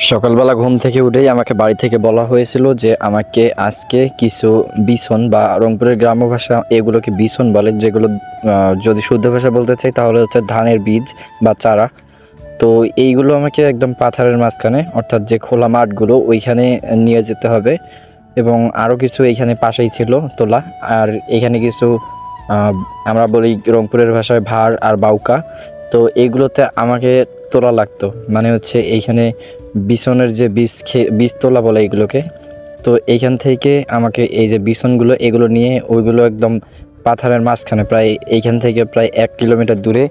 সকালবেলা ঘুম থেকে উঠেই আমাকে বাড়ি থেকে বলা হয়েছিল যে আমাকে আজকে কিছু বিছন বা রংপুরের গ্রাম্য ভাষা এগুলোকে বিছন বলে, যেগুলো যদি শুদ্ধ ভাষা বলতে চাই তাহলে হচ্ছে ধানের বীজ বা চারা। তো এইগুলো আমাকে একদম পাথারের মাঝখানে, অর্থাৎ যে খোলা মাঠগুলো ওইখানে নিয়ে যেতে হবে। এবং আরও কিছু এইখানে পাশেই ছিল তোলা। আর এখানে কিছু আমরা বলি রংপুরের ভাষায় ভাড় আর বাউকা। তো এইগুলোতে আমাকে তোলা লাগতো, মানে হচ্ছে এইখানে বিছনের যে বীজ তোলা বলে এগুলোকে। তো এইখান থেকে আমাকে এই যে বিছনগুলো এগুলো নিয়ে ওইগুলো একদম পাথারের মাঝখানে প্রায় এইখান থেকে প্রায় 1 কিলোমিটার দূরে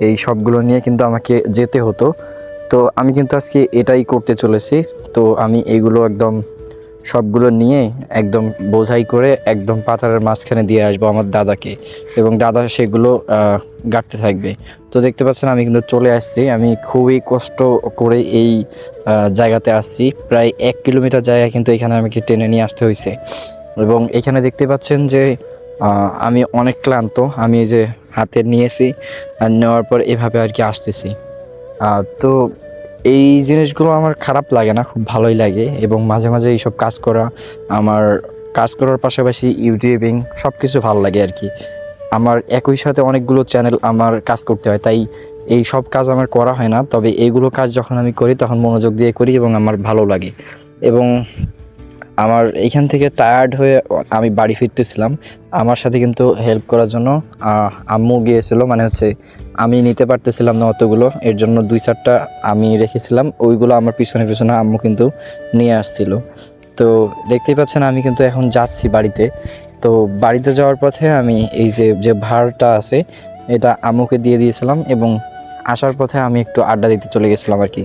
এই সবগুলো নিয়ে কিন্তু আমাকে যেতে হতো। তো আমি কিন্তু আজকে এটাই করতে চলেছি। তো আমি এইগুলো একদম সবগুলো নিয়ে একদম বোঝাই করে একদম পাথারের মাঝখানে দিয়ে আসবো আমার দাদাকে, এবং দাদা সেগুলো গাঁটতে থাকবে। তো দেখতে পাচ্ছেন আমি কিন্তু চলে আসছি। আমি খুবই কষ্ট করে এই জায়গাতে আসছি, প্রায় 1 কিলোমিটার জায়গা কিন্তু এখানে আমাকে টেনে নিয়ে আসতে হয়েছে। এবং এখানে দেখতে পাচ্ছেন যে আমি অনেক ক্লান্ত। আমি এই যে হাতে নিয়েছি, আর নেওয়ার পর এভাবে আর কি আসতেছি। তো এই জিনিসগুলো আমার খারাপ লাগে না, খুব ভালোই লাগে। এবং মাঝে মাঝে এইসব কাজ করা, আমার কাজ করার পাশাপাশি ইউটিউবিং সব কিছু ভালো লাগে আর কি। আমার একই সাথে অনেকগুলো চ্যানেল আমার কাজ করতে হয়, তাই এই সব কাজ আমার করা হয় না। তবে এইগুলো কাজ যখন আমি করি তখন মনোযোগ দিয়ে করি এবং আমার ভালো লাগে। এবং আমার এইখান থেকে টায়ার্ড হয়ে আমি বাড়ি ফিরতেছিলাম। আমার সাথে কিন্তু হেল্প করার জন্য আম্মু গিয়েছিল, মানে হচ্ছে আমি নিতে পারতেছিলাম না অতগুলো, এর জন্য 2-4টা আমি রেখেছিলাম, ওইগুলো আমার পিছনে পিছনে আম্মু কিন্তু নিয়ে আসছিল। তো দেখতেই পাচ্ছেন আমি কিন্তু এখন যাচ্ছি বাড়িতে। তো বাড়িতে যাওয়ার পথে আমি এই যে যে ভাড়টা আছে এটা আম্মুকে দিয়ে দিয়েছিলাম, এবং আসার পথে আমি একটু আড্ডা দিতে চলে গেছিলাম আর কি।